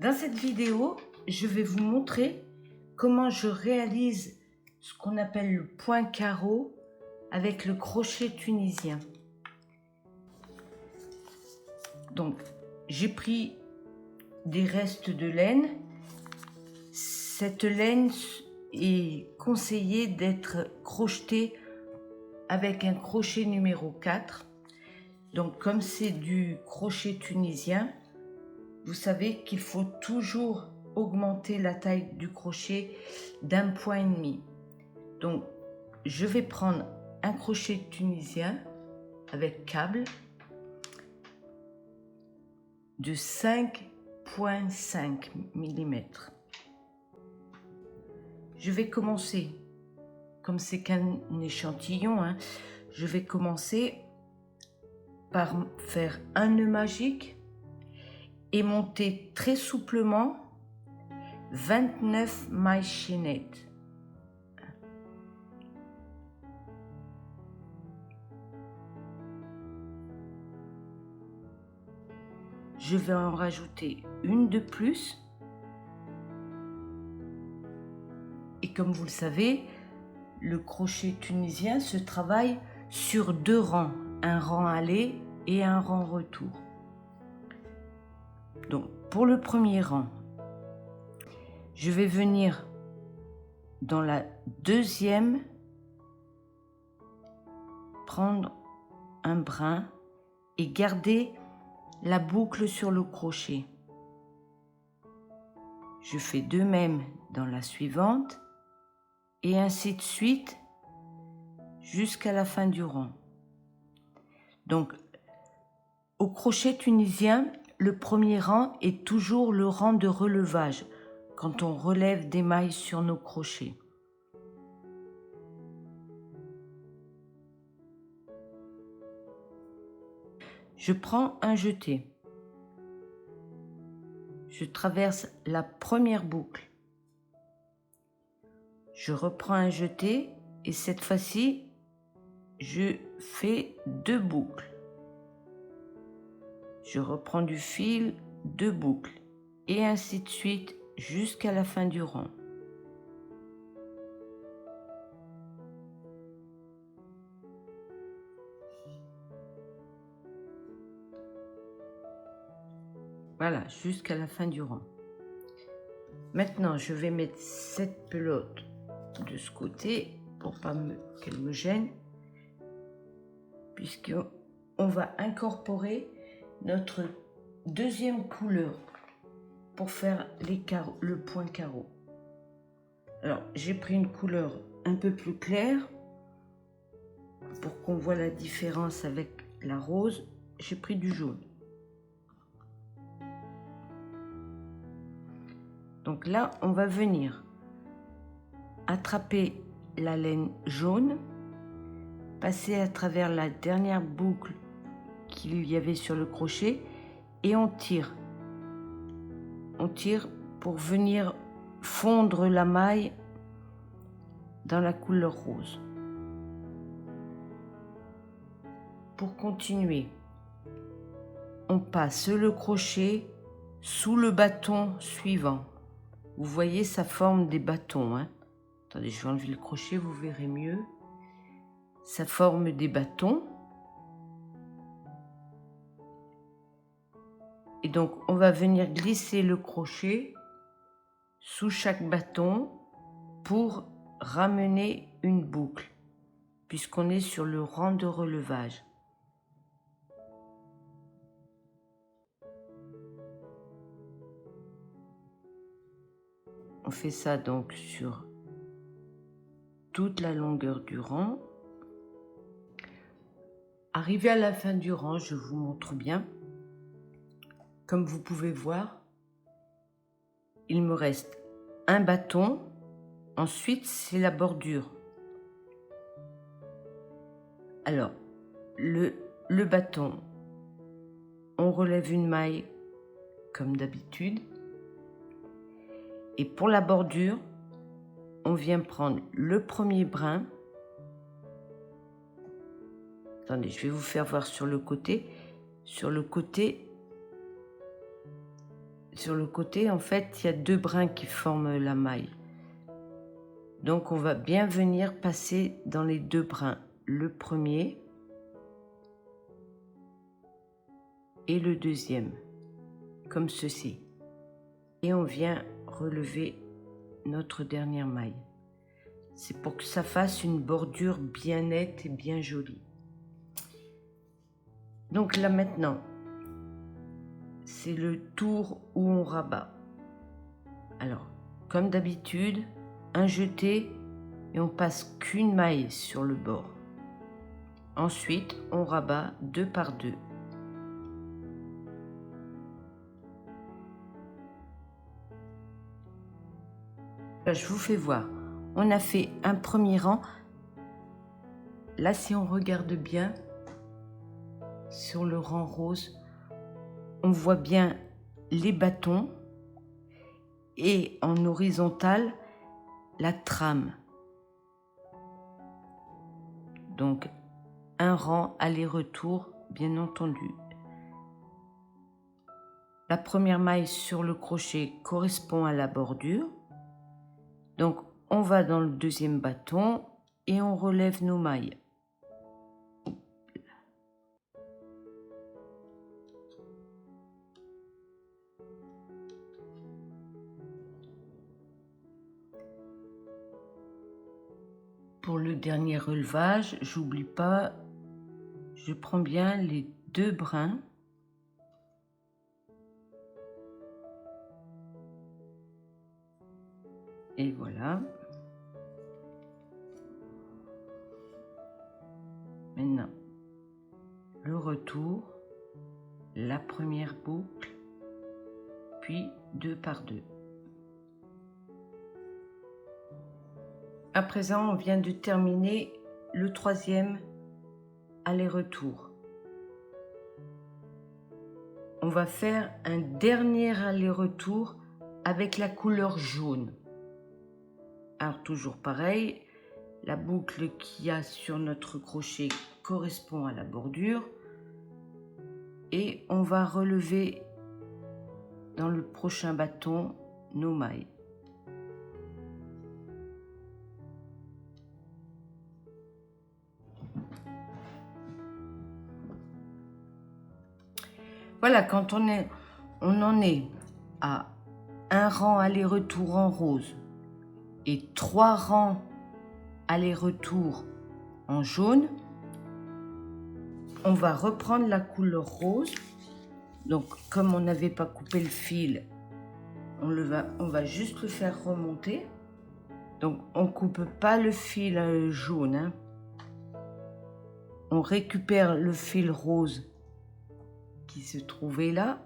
Dans cette vidéo, je vais vous montrer comment je réalise ce qu'on appelle le point carreau avec le crochet tunisien. Donc, j'ai pris des restes de laine. Cette laine est conseillée d'être crochetée avec un crochet numéro 4. Donc, comme c'est du crochet tunisien, vous savez qu'il faut toujours augmenter la taille du crochet d'1,5 point. Donc, je vais prendre un crochet tunisien avec câble de 5,5 mm. Je vais commencer, comme c'est qu'un échantillon, je vais commencer par faire un nœud magique et monter très souplement 29 mailles chaînettes. Je vais en rajouter une de plus. Et comme vous le savez, le crochet tunisien se travaille sur 2 rangs, un rang aller et un rang retour. Donc pour le premier rang, je vais venir dans la deuxième, prendre un brin et garder la boucle sur le crochet. Je fais de même dans la suivante et ainsi de suite jusqu'à la fin du rang. Donc au crochet tunisien, le premier rang est toujours le rang de relevage quand on relève des mailles sur nos crochets. Je prends un jeté. Je traverse la première boucle. Je reprends un jeté et cette fois-ci, je fais 2 boucles. Je reprends du fil, 2 boucles et ainsi de suite jusqu'à la fin du rang. Voilà, jusqu'à la fin du rang. Maintenant, je vais mettre cette pelote de ce côté pour pas qu'elle me gêne, puisqu'on va incorporer notre deuxième couleur pour faire le point carreau. Alors, j'ai pris une couleur un peu plus claire pour qu'on voit la différence avec la rose. J'ai pris du jaune. Donc là, on va venir attraper la laine jaune, passer à travers la dernière boucle qu'il y avait sur le crochet et on tire. On tire pour venir fondre la maille dans la couleur rose. Pour continuer, on passe le crochet sous le bâton suivant. Vous voyez, ça forme des bâtons. Attendez, je vais enlever le crochet, vous verrez mieux. Ça forme des bâtons. Et donc, on va venir glisser le crochet sous chaque bâton pour ramener une boucle, puisqu'on est sur le rang de relevage. On fait ça donc sur toute la longueur du rang. Arrivé à la fin du rang, je vous montre bien. Comme vous pouvez voir, il me reste un bâton. Ensuite, c'est la bordure. Alors, le bâton, on relève une maille comme d'habitude. Et pour la bordure, on vient prendre le premier brin. Attendez, je vais vous faire voir sur le côté. Sur le côté, sur le côté, en fait, il y a 2 brins qui forment la maille. Donc on va bien venir passer dans les 2 brins, le premier et le deuxième, comme ceci. Et on vient relever notre dernière maille. C'est pour que ça fasse une bordure bien nette et bien jolie. Donc là maintenant, c'est le tour où on rabat. Alors, comme d'habitude, un jeté et on passe qu'une maille sur le bord. Ensuite, on rabat 2 par 2. Là, je vous fais voir. On a fait un premier rang. Là, si on regarde bien, sur le rang rose, on voit bien les bâtons et en horizontal, la trame. Donc, un rang aller-retour, bien entendu. La première maille sur le crochet correspond à la bordure. Donc, on va dans le deuxième bâton et on relève nos mailles. Pour le dernier relevage, j'oublie pas, je prends bien les 2 brins. Et voilà. Maintenant, le retour, la première boucle, puis 2 par 2. À présent, on vient de terminer le troisième aller-retour. On va faire un dernier aller-retour avec la couleur jaune. Alors toujours pareil, la boucle qu'il y a sur notre crochet correspond à la bordure et on va relever dans le prochain bâton nos mailles. Voilà, quand on en est à un rang aller-retour en rose et 3 rangs aller-retour en jaune, on va reprendre la couleur rose. Donc, comme on n'avait pas coupé le fil, on va juste le faire remonter. Donc, on coupe pas le fil jaune, hein. On récupère le fil rose qui se trouvait là.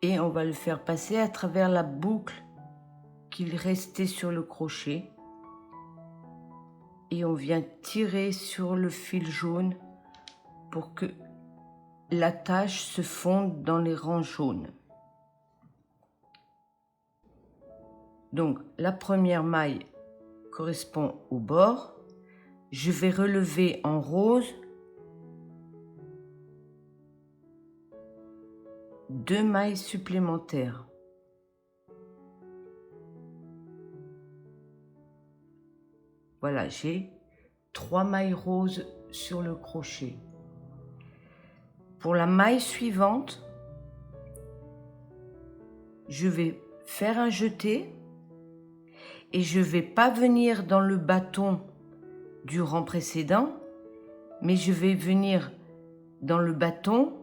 Et on va le faire passer à travers la boucle qu'il restait sur le crochet. Et on vient tirer sur le fil jaune pour que la tache se fonde dans les rangs jaunes. Donc la première maille correspond au bord. Je vais relever en rose 2 mailles supplémentaires. Voilà, j'ai 3 mailles roses sur le crochet. Pour la maille suivante, je vais faire un jeté et je ne vais pas venir dans le bâton du rang précédent, mais je vais venir dans le bâton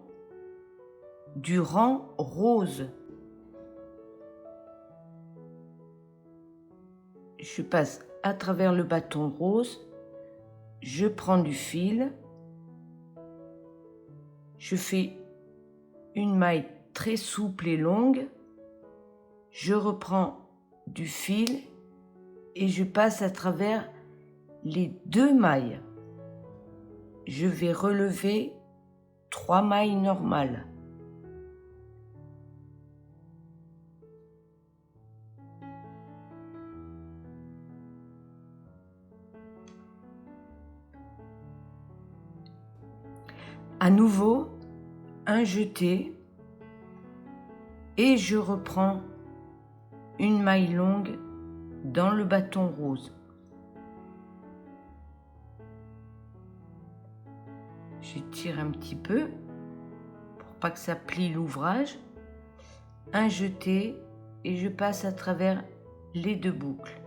du rang rose. Je passe à travers le bâton rose, je prends du fil, je fais une maille très souple et longue, je reprends du fil et je passe à travers les 2 mailles. Je vais relever 3 mailles normales. À nouveau, un jeté et je reprends une maille longue dans le bâton rose. J'étire un petit peu pour pas que ça plie l'ouvrage. Un jeté et je passe à travers les deux boucles.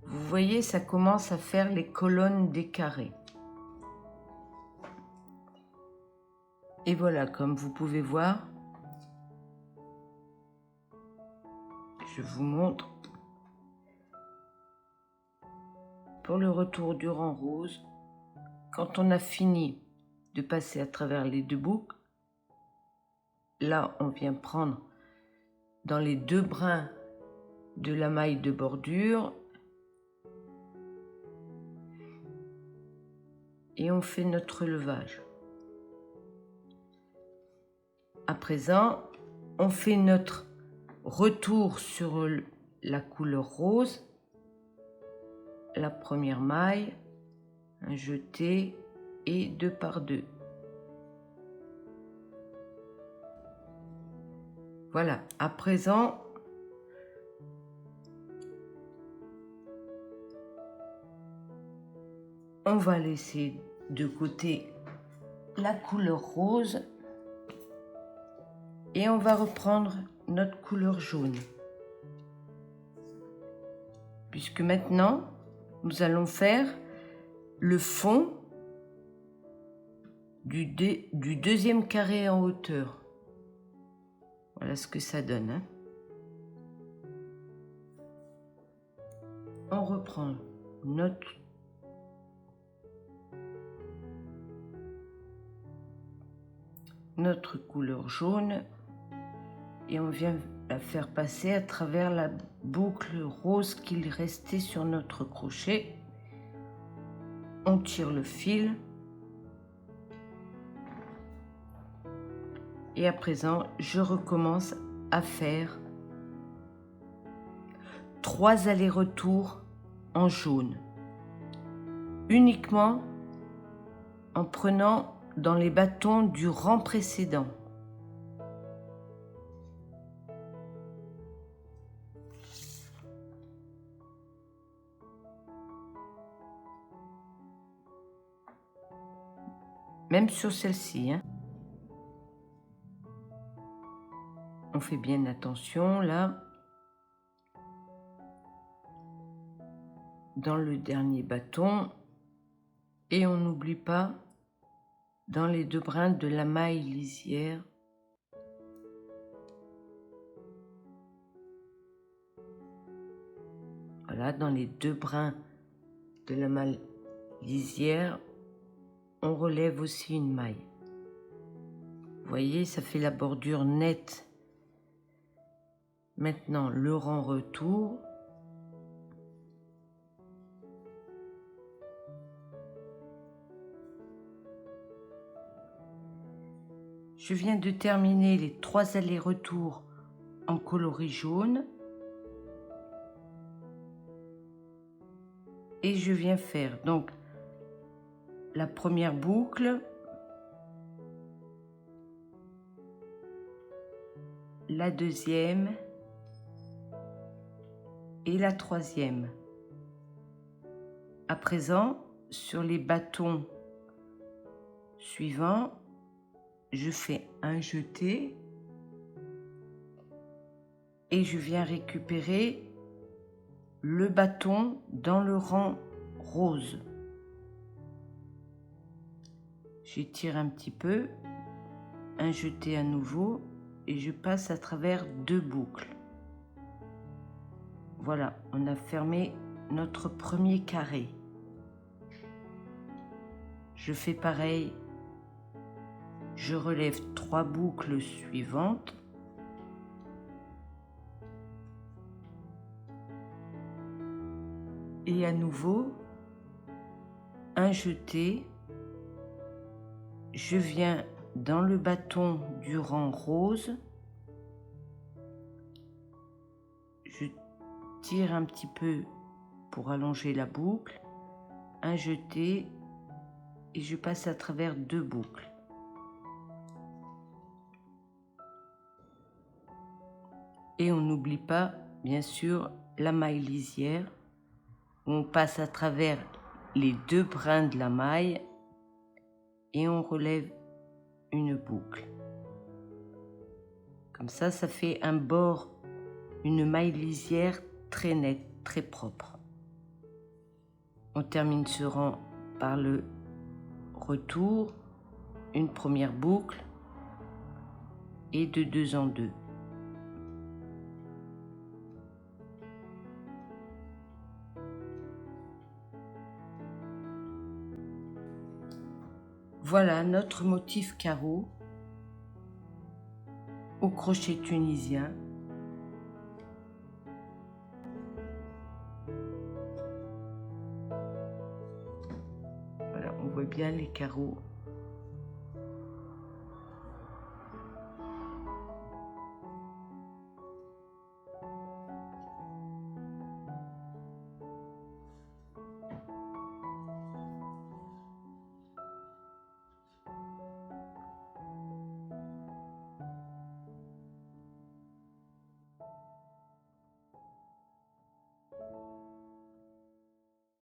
Vous voyez, ça commence à faire les colonnes des carrés. Et voilà, comme vous pouvez voir, je vous montre. Pour le retour du rang rose, quand on a fini de passer à travers les deux boucles, là on vient prendre dans les deux brins de la maille de bordure et on fait notre levage. À présent, on fait notre retour sur la couleur rose, la première maille, un jeté et 2 par 2. Voilà, à présent, on va laisser de côté la couleur rose et on va reprendre notre couleur jaune. Puisque maintenant, nous allons faire le fond du deuxième carré en hauteur. Voilà ce que ça donne. Hein. On reprend notre couleur jaune et on vient la faire passer à travers la boucle rose qu'il restait sur notre crochet. On tire le fil et à présent je recommence à faire 3 allers-retours en jaune, uniquement en prenant dans les bâtons du rang précédent. Même sur celle-ci, hein. On fait bien attention là. Dans le dernier bâton. Et on n'oublie pas dans les 2 brins de la maille lisière. Voilà, dans les 2 brins de la maille lisière, on relève aussi une maille. Vous voyez, ça fait la bordure nette. Maintenant, le rang retour. Je viens de terminer les 3 allers-retours en coloris jaune. Et je viens faire donc la première boucle, la deuxième et la troisième. À présent, sur les bâtons suivants, je fais un jeté et je viens récupérer le bâton dans le rang rose. J'étire un petit peu, un jeté à nouveau et je passe à travers 2 boucles. Voilà, on a fermé notre premier carré. Je fais pareil, je relève 3 boucles suivantes. Et à nouveau, un jeté, je viens dans le bâton du rang rose, je tire un petit peu pour allonger la boucle, un jeté et je passe à travers 2 boucles. Et on n'oublie pas, bien sûr, la maille lisière, où on passe à travers les 2 brins de la maille et on relève une boucle. Comme ça fait un bord, une maille lisière très nette, très propre. On termine ce rang par le retour, une première boucle et de 2 en 2. Voilà notre motif carreau au crochet tunisien. Voilà, on voit bien les carreaux